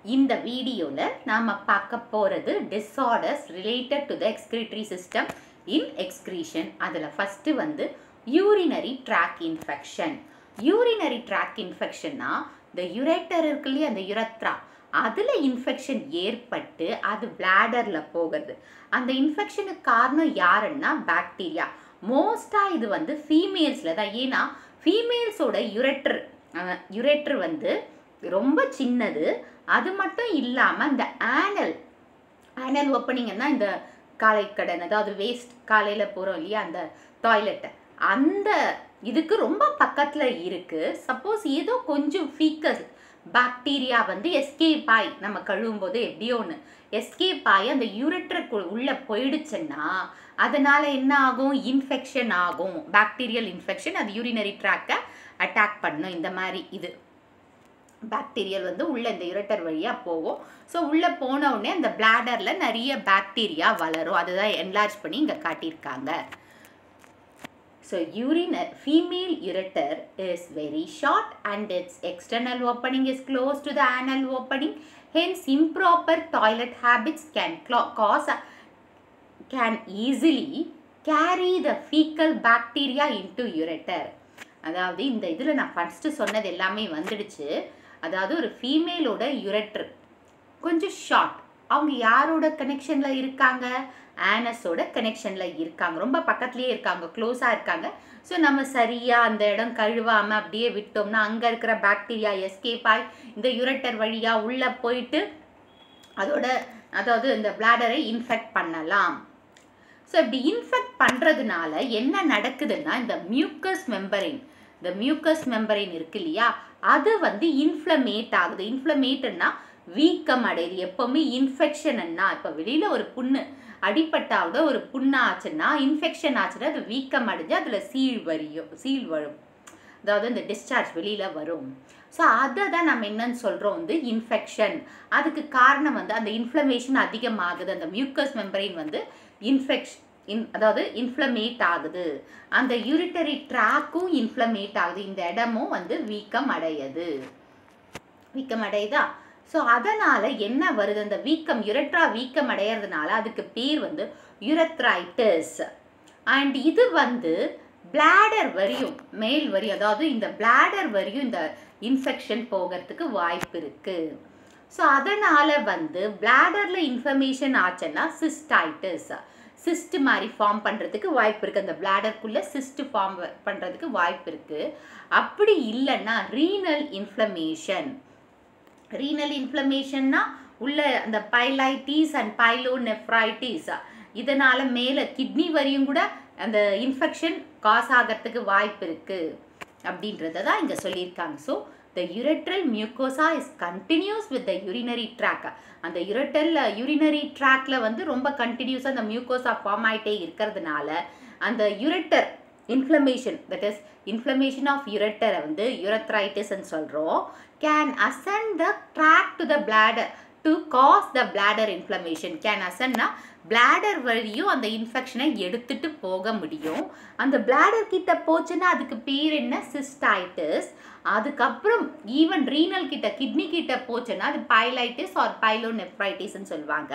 இந்த வீடியோல நாம பார்க்க போறது disorders related to the excretory system in excretion. அதுல ஃபர்ஸ்ட் வந்து urinary tract infection. urinary tract infectionனா the ureter இருக்கு இல்லையா, அந்த urethra, அதுல இன்ஃபெக்ஷன் ஏற்பட்டு அது பிளாடர்ல போகிறது. அந்த இன்ஃபெக்ஷனுக்கு காரணம் யாருன்னா பாக்டீரியா. மோஸ்டா இது வந்து ஃபீமேல்ஸ்ல தான். ஏன்னா ஃபீமேல்ஸோட யுரெட்டர் வந்து ரொம்ப சின்னது. அது மட்டும் இல்லாமல் இந்த ஆனல் ஓப்பனிங்கன்னா இந்த காலைக்கடன், அதாவது வேஸ்ட் காலையில் போகிறோம் இல்லையா அந்த டாய்லெட்டை, அந்த இதுக்கு ரொம்ப பக்கத்தில் இருக்குது. சப்போஸ் ஏதோ கொஞ்சம் ஃபீக்கஸ் பாக்டீரியா வந்து எஸ்கேப் ஆகி நம்ம கழுவும் போது எப்படியோ ஒன்று எஸ்கேப் ஆகி அந்த யூரெட்டருக்கு உள்ளே போயிடுச்சுன்னா அதனால் என்ன ஆகும்? இன்ஃபெக்ஷன் ஆகும், பாக்டீரியல் இன்ஃபெக்ஷன். அது யூரினரி ட்ராக்கை அட்டாக் பண்ணும். இந்த மாதிரி இது பாக்டீரியல் வந்து உள்ளே இந்த யூரெட்டர் வழியாக போகும். ஸோ உள்ளே போன உடனே அந்த பிளாடரில் நிறைய பாக்டீரியா வளரும். அதுதான் என்லார்ஜ் பண்ணி இங்கே காட்டியிருக்காங்க. So female ureter is very short and its external opening is close to the anal opening. Hence, improper toilet habits can easily carry the fecal bacteria into ureter. அதாவது இந்த இதில் நான் ஃபர்ஸ்ட் சொன்னது எல்லாமே வந்துடுச்சு. அதாவது ஒரு ஃபீமேலோட யுரெட்டர் கொஞ்சம் ஷார்ட். அவங்க யாரோட கனெக்ஷனில் இருக்காங்க? ஆனஸோட கனெக்ஷனில் இருக்காங்க. ரொம்ப பக்கத்துலேயே இருக்காங்க, க்ளோஸாக இருக்காங்க. ஸோ நம்ம சரியாக அந்த இடம் கழுவாமல் அப்படியே விட்டோம்னா அங்கே இருக்கிற பாக்டீரியா எஸ்கேப் ஆகி இந்த யுரெட்டர் வழியாக உள்ளே போயிட்டு அதாவது இந்த பிளாடரை இன்ஃபெக்ட் பண்ணலாம். ஸோ இப்படி இன்ஃபெக்ட் பண்ணுறதுனால என்ன நடக்குதுன்னா இந்த மியூக்கஸ் மெம்பரைன் இருக்கு இல்லையா, அது வந்து இன்ஃப்ளமேட் ஆகுது. இன்ஃப்ளமேட்னா வீக்கம் அடையுது. எப்போவுமே இன்ஃபெக்ஷன்னா இப்போ வெளியில் ஒரு புண்ணு அடிப்பட்டாவோட ஒரு புண்ணு ஆச்சுன்னா இன்ஃபெக்ஷன் ஆச்சுன்னா அது வீக்கம் அடைஞ்சு அதில் சீல் வரும், அதாவது இந்த டிஸ்சார்ஜ் வெளியில் வரும். ஸோ அதை தான் நம்ம என்னன்னு சொல்கிறோம் வந்து இன்ஃபெக்ஷன். அதுக்கு காரணம் வந்து அந்த இன்ஃப்ளமேஷன் அதிகமாகுது. அந்த மியூக்கஸ் மெம்பரைன் வந்து அதாவது இன்ஃப்ளமேட் ஆகுது. அந்த யூரிட்டரி ட்ராக்கும் இன்ஃப்ளமேட் ஆகுது. இந்த இடமும் வந்து வீக்கம் அடையுதா? ஸோ அதனால் என்ன வருது? அந்த வீக்கம், யுரெட்ரா வீக்கம் அடையிறதுனால அதுக்கு பேர் வந்து யுரெத்ரைட்டிஸ். அண்ட் இது வந்து பிளாடர் வரையும், மேல் வரையும், அதாவது இந்த பிளாடர் வரையும் இந்த இன்ஃபெக்ஷன் போகிறதுக்கு வாய்ப்பு இருக்குது. ஸோ அதனால் வந்து பிளாடரில் இன்ஃப்ளமேஷன் ஆச்சுன்னா சிஸ்டைட்டிஸ், சிஸ்ட் மாதிரி ஃபார்ம் பண்ணுறதுக்கு வாய்ப்பு இருக்குது. அந்த பிளாடருக்குள்ளே சிஸ்ட் ஃபார்ம் பண்ணுறதுக்கு வாய்ப்பு இருக்குது. அப்படி இல்லைன்னா ரீனல் இன்ஃப்ளமேஷன்னா உள்ள அந்த பைலைட்டிஸ் அண்ட் பைலோனெஃப்ரைட்டிஸ், இதனால் மேலே கிட்னி வரையும் கூட அந்த இன்ஃபெக்ஷன் காஸ் ஆகிறதுக்கு வாய்ப்பு இருக்குது அப்படின்றத தான் இங்கே சொல்லியிருக்காங்க. So the ureteral mucosa is continuous with the urinary tract. அந்த urinary tractல வந்து ரொம்ப கண்டினியூஸாக அந்த மியூக்கோசா ஃபார்ம் ஆகிட்டே இருக்கிறதுனால அந்த ureter inflammation, that is inflammation of யுரெட்டரை வந்து யுரெத்ரைட்டிஸ்ன்னு சொல்கிறோம். Can ascend the tract to the bladder to cause the bladder inflammation. Can ascendனா பிளாடர் வழியும் அந்த இன்ஃபெக்ஷனை எடுத்துட்டு போக முடியும். அந்த பிளாடர் கிட்ட போச்சுன்னா அதுக்கு பேர் என்ன? சிஸ்டைட்டிஸ். அதுக்கப்புறம் ஈவன் ரீனல் கிட்ட, கிட்னி கிட்ட போச்சுன்னா அது பைலைட்டிஸ் ஆர் பைலோனெஃப்ரைட்டிஸ்ன்னு சொல்லுவாங்க.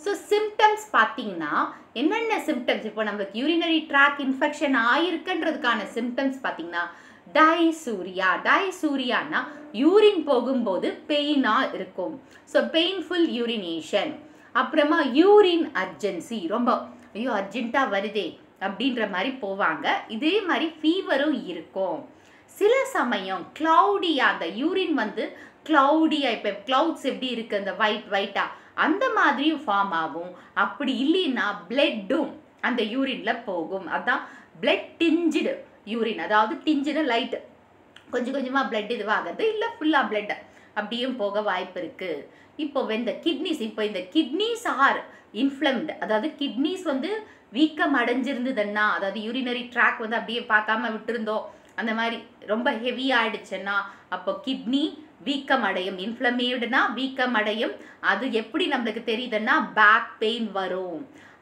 ஸோ சிம்டம்ஸ் பார்த்தீங்கன்னா என்னென்ன சிம்டம்ஸ்? இப்போ நம்மளுக்கு யூரினரி ட்ராக் இன்ஃபெக்ஷன் ஆயிருக்குன்றதுக்கான சிம்டம்ஸ் பார்த்தீங்கன்னா டைசூரியானா யூரின் போகும்போது பெயினாக இருக்கும். So painful urination. அப்புறமா யூரின் அர்ஜென்சி, ரொம்ப ஐயோ அர்ஜென்ட்டாக வருதே அப்படின்ற மாதிரி போவாங்க. இதே மாதிரி ஃபீவரும் இருக்கும். சில சமயம் க்ளவுடியா, அந்த யூரின் வந்து க்ளவுடியா, இப்போ க்ளவுட்ஸ் எப்படி இருக்குது அந்த ஒயிட்டாக, அந்த மாதிரியும் ஃபார்ம் ஆகும். அப்படி இல்லைன்னா பிளட்டும் அந்த யூரினில் போகும். அதுதான் பிளட் டிஞ்சிடு யூரின், அதாவது டிஞ்சிடு லைட்டு கொஞ்சம் கொஞ்சமாக பிளட் இதுவாகிறது, இல்லை ஃபுல்லாக பிளட் அப்படியும் போக வாய்ப்பு இருக்குது. இப்போ இந்த கிட்னிஸ் ஆர் இன்ஃப்ளம்டு, அதாவது கிட்னிஸ் வந்து வீக்கம் அடைஞ்சிருந்ததுன்னா, அதாவது யூரினரி ட்ராக் வந்து அப்படியே பார்க்காம விட்டுருந்தோம், அந்த மாதிரி ரொம்ப ஹெவி ஆகிடுச்சுன்னா அப்போ கிட்னி வீக்கம் அடையும். இன்ஃப்ளமேடுனா வீக்கம் அடையும். அது எப்படி நம்மளுக்கு தெரியுதுன்னா பேக் பெயின் வரும்.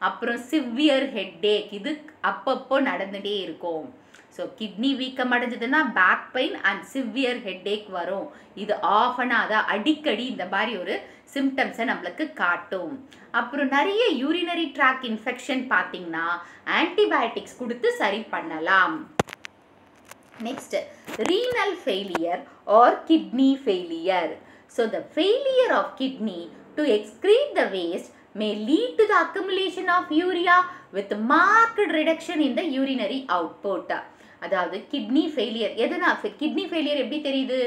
அப்புறம் சிவியர் ஹெட்டேக், இது அப்பப்போ நடந்துகிட்டே இருக்கும். ஸோ கிட்னி வீக்கம் அடைஞ்சதுன்னா back pain and severe headache வரும். இது ஆஃபனாக அதான் அடிக்கடி இந்த மாதிரி ஒரு சிம்டம்ஸை நம்மளுக்கு காட்டும். அப்புறம் நிறைய யூரினரி ட்ராக் இன்ஃபெக்ஷன் பார்த்தீங்கன்னா ஆன்டிபயோட்டிக்ஸ் கொடுத்து சரி பண்ணலாம். Next, renal failure or kidney failure. So the failure of kidney to excrete the waste may lead to the accumulation of urea with marked reduction in the urinary output. அதாவது kidney failure எதனா kidney failure எப்படி தெரியுது?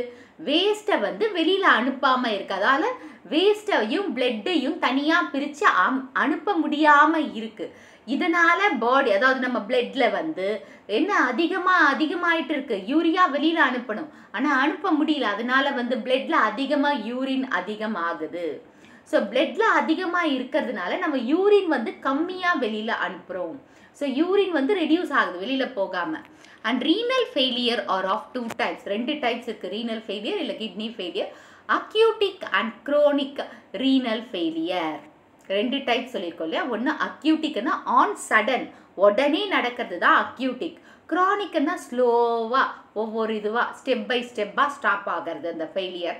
வேஸ்ட்டை வந்து வெளியில் அனுப்பாமல் இருக்குது. அதால் வேஸ்ட்டையும் பிளட்டையும் தனியாக பிரித்து அனுப்ப முடியாமல் இருக்குது. இதனால் பாடி அதாவது நம்ம பிளட்ல வந்து என்ன அதிகமாகிட்டு இருக்கு. யூரியா வெளியில் அனுப்பணும், ஆனால் அனுப்ப முடியல. அதனால வந்து பிளட்ல அதிகமாக யூரின் அதிகமாகுது. ஸோ பிளட்ல அதிகமாக இருக்கிறதுனால நம்ம யூரின் வந்து கம்மியாக வெளியில் அனுப்புகிறோம். ஸோ யூரின் வந்து ரெடியூஸ் ஆகுது வெளியில் போகாமல். And renal failure are of 2 types. 2 types இருக்குது, ரீனல் ஃபெயிலியர் இல்லை kidney failure. Acute and chronic renal failure 2 types சொல்லியிருக்கோம் இல்லையா. ஒன்று அக்யூட்டிக்னா ஆன் சடன் உடனே நடக்கிறது தான் அக்யூட்டிக். குரானிக்னா ஸ்லோவாக ஒவ்வொரு இதுவாக ஸ்டெப் பை ஸ்டெப்பாக ஸ்டாப் ஆகிறது அந்த ஃபெயிலியர்.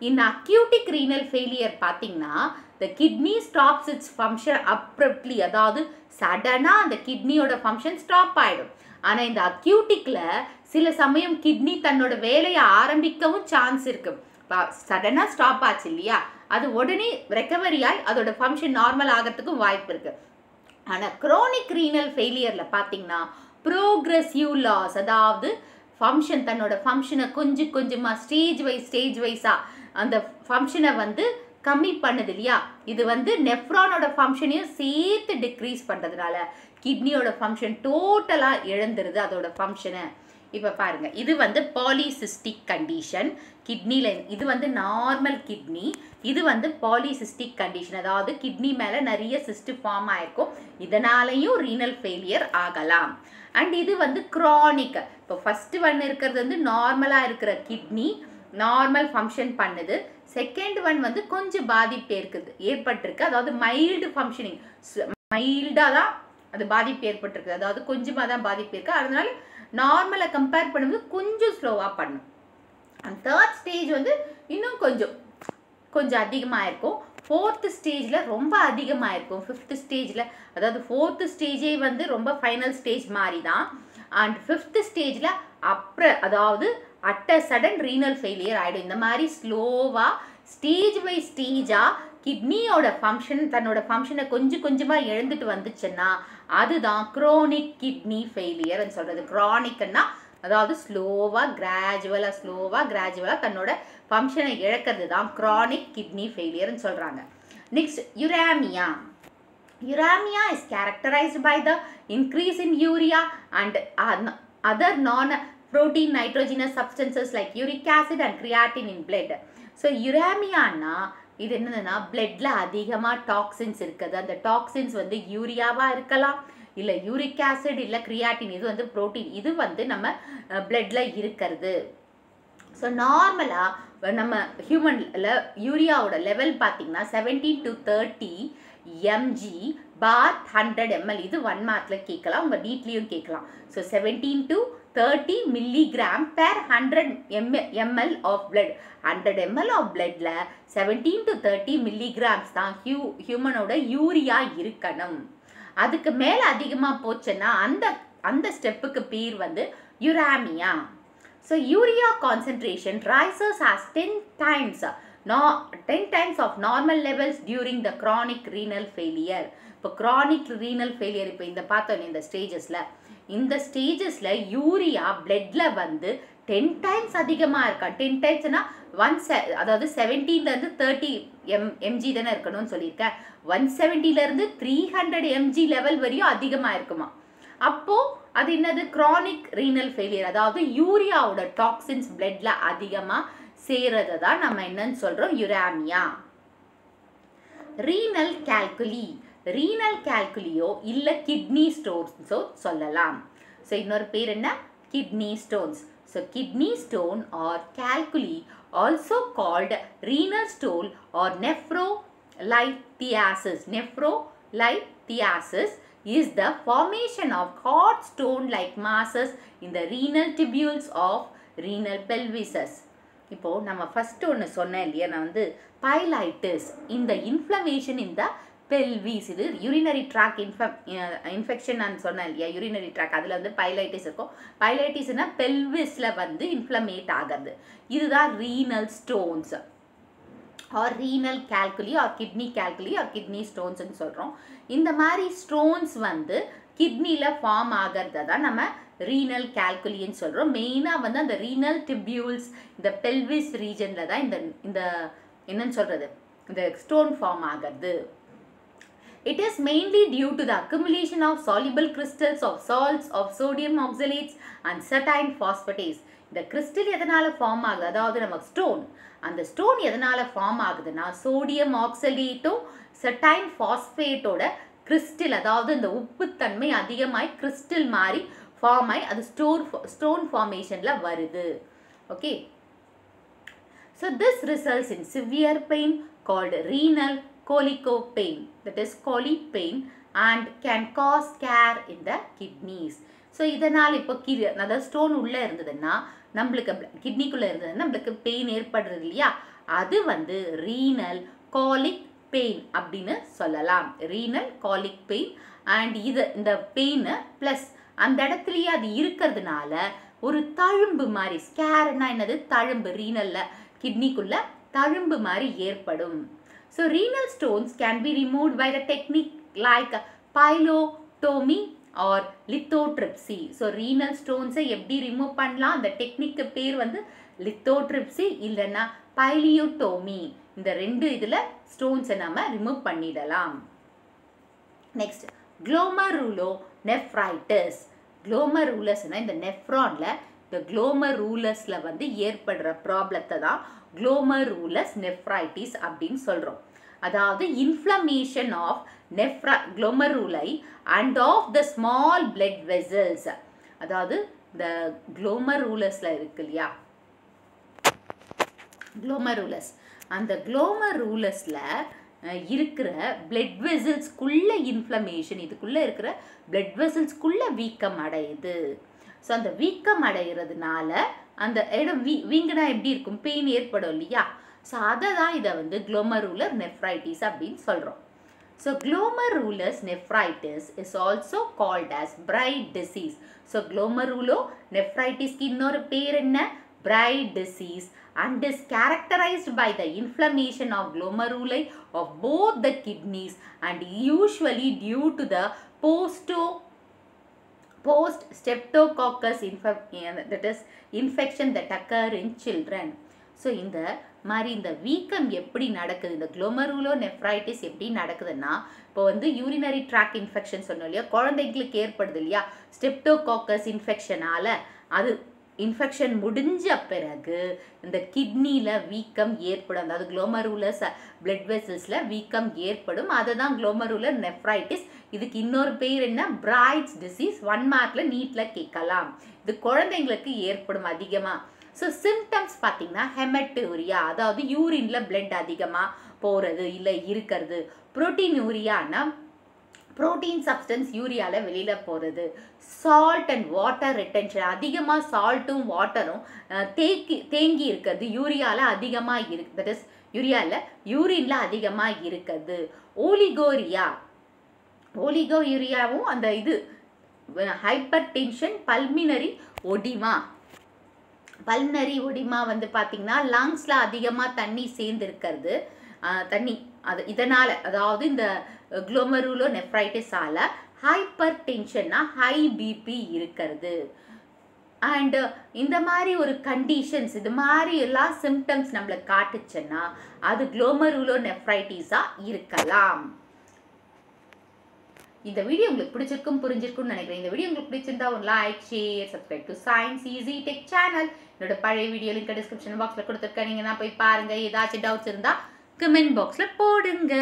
இந்த அக்யூட்டிக் ரீனல் ஃபெயிலியர் பார்த்தீங்கன்னா the kidney stops its function abruptly. அதாவது சடனாக அந்த கிட்னியோட ஃபங்க்ஷன் ஸ்டாப் ஆகிடும். ஆனால் இந்த அக்யூட்டிக்கில் சில சமயம் கிட்னி தன்னோட வேலையை ஆரம்பிக்கவும் சான்ஸ் இருக்குது. சடனாக ஸ்டாப் ஆச்சு இல்லையா, அது உடனே ரெக்கவரி ஆகி அதோட ஃபங்க்ஷன் நார்மல் ஆகிறதுக்கும் வாய்ப்பு இருக்குது. ஆனால் குரோனிக் ரீனல் ஃபெயிலியரில் பார்த்தீங்கன்னா ப்ரோக்ரெசிவ் லாஸ், அதாவது ஃபங்க்ஷன் தன்னோட ஃபங்க்ஷனை கொஞ்சம் கொஞ்சமாக ஸ்டேஜ் வைஸாக அந்த ஃபங்க்ஷனை வந்து கம்மி பண்ணுது இல்லையா. இது வந்து நெஃப்ரானோட ஃபங்க்ஷனையும் சேர்த்து டிக்ரீஸ் பண்ணுறதுனால கிட்னியோட ஃபங்க்ஷன் டோட்டலாக இழந்துருது அதோட ஃபங்க்ஷனை. இப்போ பாருங்கள், இது வந்து பாலிசிஸ்டிக் கண்டிஷன் கிட்னியில். இது வந்து நார்மல் கிட்னி, இது வந்து பாலிசிஸ்டிக் கண்டிஷன், அதாவது கிட்னி மேலே நிறைய சிஸ்ட் ஃபார்ம் ஆயிருக்கும். இதனாலையும் ரீனல் ஃபெயிலியர் ஆகலாம். அண்ட் இது வந்து க்ரானிக். இப்போ ஃபஸ்ட்டு ஒன் இருக்கிறது வந்து நார்மலாக இருக்கிற கிட்னி நார்மல் ஃபங்க்ஷன் பண்ணுது. செகண்ட் ஒன் வந்து கொஞ்சம் பாதிப்பு ஏற்பட்டிருக்கு, அதாவது மைல்டு ஃபங்க்ஷனிங், மைல்டாக தான் அது பாதிப்பு ஏற்பட்டிருக்கு, அதாவது கொஞ்சமாக தான் பாதிப்பு இருக்குது. அதனால நார்மலை கம்பேர் பண்ணும்போது கொஞ்சம் ஸ்லோவாக பண்ணும். அண்ட் தேர்ட் ஸ்டேஜ் வந்து இன்னும் கொஞ்சம் அதிகமாக இருக்கும். ஃபோர்த்து ஸ்டேஜில் ரொம்ப அதிகமாக இருக்கும். ஃபிஃப்த்து ஸ்டேஜில், அதாவது ஃபோர்த்து ஸ்டேஜே வந்து ரொம்ப ஃபைனல் ஸ்டேஜ் மாதிரி தான். அண்ட் ஃபிஃப்த்து ஸ்டேஜில் அதாவது at a sudden renal failure ஆகிடும். இந்த மாதிரி ஸ்லோவாக ஸ்டேஜ் பை ஸ்டேஜாக கிட்னியோட ஃபங்க்ஷன் தன்னோட ஃபங்க்ஷனை கொஞ்சமாக இழந்துட்டு வந்துச்சுன்னா அதுதான் குரோனிக் கிட்னி ஃபெயிலியர்னு சொல்கிறது. குரானிக்னா அதாவது ஸ்லோவாக கிராஜுவலாக தன்னோட ஃபங்க்ஷனை இழக்கிறது தான் குரானிக் கிட்னி ஃபெயிலியர்னு சொல்கிறாங்க. Next, uraemia. Uremia is characterized by the increase in urea and other non-protein nitrogenous substances like uric acid and creatine in blood. So, uremia-na இது என்னதுன்னா பிளட்ல அதிகமாக டாக்ஸின்ஸ் இருக்குது. அந்த டாக்ஸின்ஸ் வந்து யூரியாவாக இருக்கலாம், இல்லை யூரிக் ஆசிட், இல்லை கிரியாட்டின், இது வந்து ப்ரோட்டீன், இது வந்து நம்ம பிளட்ல இருக்கிறது. ஸோ நார்மலாக நம்ம ஹியூமனில் யூரியாவோட லெவல் பார்த்திங்கன்னா 17 to 30 mg per 100 ml. இது 1 மார்க்கில் கேட்கலாம், உங்கள் நீட்லேயும் கேட்கலாம். So 17 to 30 milligram per 100 ml of blood. 100 ml of bloodல 17 to 30 milligrams தான் ஹியூமனோட யூரியா இருக்கணும். அதுக்கு மேலே அதிகமாக போச்சுன்னா அந்த ஸ்டெப்புக்கு பேர் வந்து uraemia. So urea concentration rises as 10 times of normal levels during the chronic renal failure. இப்போ chronic renal failure இப்போ இந்த பார்த்தோம் இந்த ஸ்டேஜஸில் யூரியா பிளட்ல வந்து 10 times அதிகமாக இருக்கா. 10 timesனா அதாவது 17லேருந்து 30 mg தானே இருக்கணும்னு சொல்லியிருக்கேன். 170லேருந்து 300 mg லெவல் வரையும் அதிகமாக இருக்குமா. அப்போது அது என்னது? க்ரானிக் ரீனல் ஃபெயிலியர், அதாவது யூரியாவோட டாக்ஸின்ஸ் பிளட்ல அதிகமாக சேரதை தான் நம்ம என்னன்னு சொல்கிறோம், யுரேமியா. ரீனல் கால்குலியோ இல்லை கிட்னி ஸ்டோன்ஸோ சொல்லலாம். ஸோ இன்னொரு பேர் என்ன? Kidney stones. So kidney stone or calculi also called renal stone or nephrolithiasis is the formation of hard stone-like masses in the renal tubules of renal pelvises. இப்போ நம்ம first ஒன்று சொன்னேன் இல்லையா, நான் வந்து பைலைட்டிஸ் இந்த இன்ஃப்ளமேஷன் இந்த பெல்விஸ், இது யூரினரி ட்ராக் இன்ஃபெக்ஷன் நான் சொன்னேன் இல்லையா, யூரினரி ட்ராக் அதில் வந்து பைலைட்டிஸ் இருக்கும். பைலைட்டிஸ்னா பெல்விஸில் வந்து இன்ஃப்ளமேட் ஆகிறது. இதுதான் renal stones or renal calculi or kidney calculi or kidney ஸ்டோன்ஸ்ன்னு சொல்கிறோம். இந்த மாதிரி ஸ்டோன்ஸ் வந்து கிட்னியில் ஃபார்ம் ஆகிறத தான் நம்ம ரீனல் கால்குலின்னு சொல்கிறோம். மெயினாக வந்து அந்த ரீனல் டிபியூல்ஸ் இந்த பெல்விஸ் ரீஜனில் தான் இந்த என்னன்னு சொல்கிறது இந்த ஸ்டோன் ஃபார்ம் ஆகிறது. It is mainly due to the accumulation of soluble crystals of salts of sodium oxalates and certain phosphatase. இந்த கிறிஸ்டல் எதனால் ஃபார்ம் ஆகுது, அதாவது நம்ம ஸ்டோன், அந்த ஸ்டோன் எதனால் ஃபார்ம் ஆகுதுன்னா சோடியம் ஆக்சலேட்டும் செர்டைன் ஃபாஸ்பேட்டோட கிறிஸ்டல், அதாவது இந்த உப்புத்தன்மை அதிகமாகி கிறிஸ்டல் மாதிரி ஃபார்ம் ஆகி அது ஸ்டோன் ஃபார்மேஷனில் வருது. Okay, so this results in severe pain called renal colic pain, that is colic pain, and can cause scare in the kidneys. So இதனால் இப்போ அதாவது ஸ்டோன் உள்ளே இருந்ததுன்னா நம்மளுக்கு கிட்னிக்குள்ளே இருந்ததுன்னா நம்மளுக்கு பெயின் ஏற்படுறது இல்லையா, அது வந்து ரீனல் காலிக் பெயின் அப்படின்னு சொல்லலாம். Renal garlic pain. அண்ட் இந்த பெயின் ப்ளஸ் அந்த இடத்துலையே அது இருக்கிறதுனால ஒரு தழும்பு மாதிரி, ஸ்கேர்னா என்னது, தழும்பு, ரீனலில் கிட்னிக்குள்ளே தழும்பு மாதிரி ஏற்படும். So renal stones can be removed by the technique like pylotomy or lithotripsy. So renal stones எப்படி ரிமூவ் பண்ணலாம், அந்த டெக்னிக்கு பேர் வந்து lithotripsy இல்லைன்னா pylotomy. இந்த ரெண்டு இதில் ஸ்டோன்ஸை நம்ம ரிமூவ் பண்ணிடலாம். Next glomerulonephritis. glomerulosனா இந்த நெஃப்ரானில் இந்த glomerulosல வந்து ஏற்படுற ப்ராப்ளத்தை தான் glomerulus nephritis அப்படின்னு சொல்கிறோம். அதாவது inflammation of glomeruli and of the small blood vessels. அதாவது இந்த glomerulosல இருக்கு இல்லையா, glomerulus, அந்த glomerulosல இருக்கிற blood vesselsக்குள்ள இன்ஃப்ளமேஷன், இதுக்குள்ளே இருக்கிற blood vesselsக்குள்ள வீக்கம் அடையுது. ஸோ அந்த வீக்கம் அடைகிறதுனால அந்த இடம் வீங்கினா எப்படி இருக்கும், பெயின் ஏற்படும் இல்லையா. ஸோ அதை தான் இதை வந்து glomerular nephritis அப்படின்னு சொல்கிறோம். So glomerulus nephritis is also called as Bright disease. So glomerulonephritisக்கு இன்னொரு பேர் என்ன, Bright disease, and is characterized by the inflammation of glomeruli of both the kidneys and usually due to the post streptococcus that is infection that occur in children. So இந்த மாதிரி இந்த வீக்கம் எப்படி நடக்குது, இந்த glomerulonephritis எப்படி நடக்குதுன்னா, இப்போ வந்து யூரினரி ட்ராக் இன்ஃபெக்ஷன் சொன்னோம் இல்லையா, குழந்தைங்களுக்கு ஏற்படுது இல்லையா, ஸ்டெப்டோகாக்கஸ் இன்ஃபெக்ஷனால் அது இன்ஃபெக்ஷன் முடிஞ்ச பிறகு இந்த கிட்னியில் வீக்கம் ஏற்படும். அதாவது glomerulus blood vesselsல வீக்கம் ஏற்படும். அதை தான் glomerular nephritis. இதுக்கு இன்னொரு பேர் என்ன, பிரைட்ஸ் டிசீஸ். 1 மார்க்கில் நீட்டில் கேட்கலாம். இது குழந்தைங்களுக்கு ஏற்படும் அதிகமாக. ஸோ சிம்டம்ஸ் பார்த்தீங்கன்னா ஹெமட்டூரியா, அதாவது யூரினில் பிளட் அதிகமாக போகிறது இல்லை இருக்கிறது. ப்ரோட்டீனூரியானா ப்ரோட்டீன் சப்ஸ்டன்ஸ் யூரியாவில் வெளியில் போகிறது. சால்ட் அண்ட் வாட்டர் ரிட்டென்ஷன், அதிகமாக சால்ட்டும் வாட்டரும் தேங்கி இருக்கிறது யூரியாவில் அதிகமாக இருக்குது. தட் இஸ் யூரினில் அதிகமாக இருக்குது. ஓலிகோயூரியாவும் அந்த இது ஹைப்பர் டென்ஷன், பல்மினரி ஒடிமா வந்து பார்த்திங்கன்னா லங்ஸில் அதிகமாக தண்ணி சேர்ந்து இருக்கிறது. தண்ணி அது இதனால், அதாவது இந்த glomerulonephritis-ஆல் ஹைப்பர் டென்ஷன்னா ஹை பிபி இருக்கிறது. அண்டு இந்த மாதிரி ஒரு கண்டிஷன்ஸ், இது மாதிரி எல்லாம் சிம்டம்ஸ் நம்மளுக்கு காட்டுச்சுன்னா அது glomerulonephritis-ஆக இருக்கலாம். இந்த வீடியோ உங்களுக்கு பிடிச்சிருக்கும், புரிஞ்சிருக்கும்னு நினைக்கிறேன். இந்த வீடியோ உங்களுக்கு பிடிச்சிருந்தா ஒரு like, share, subscribe to science easy tech channel. என்னோட பழைய வீடியோ லிங்க் டிஸ்கிரிப்ஷன் பாக்ஸில் கொடுத்துருக்கேன். நீங்கள் போய் பாருங்கள். ஏதாச்சும் டவுட்ஸ் இருந்தால் கமெண்ட் பாக்ஸில் போடுங்க.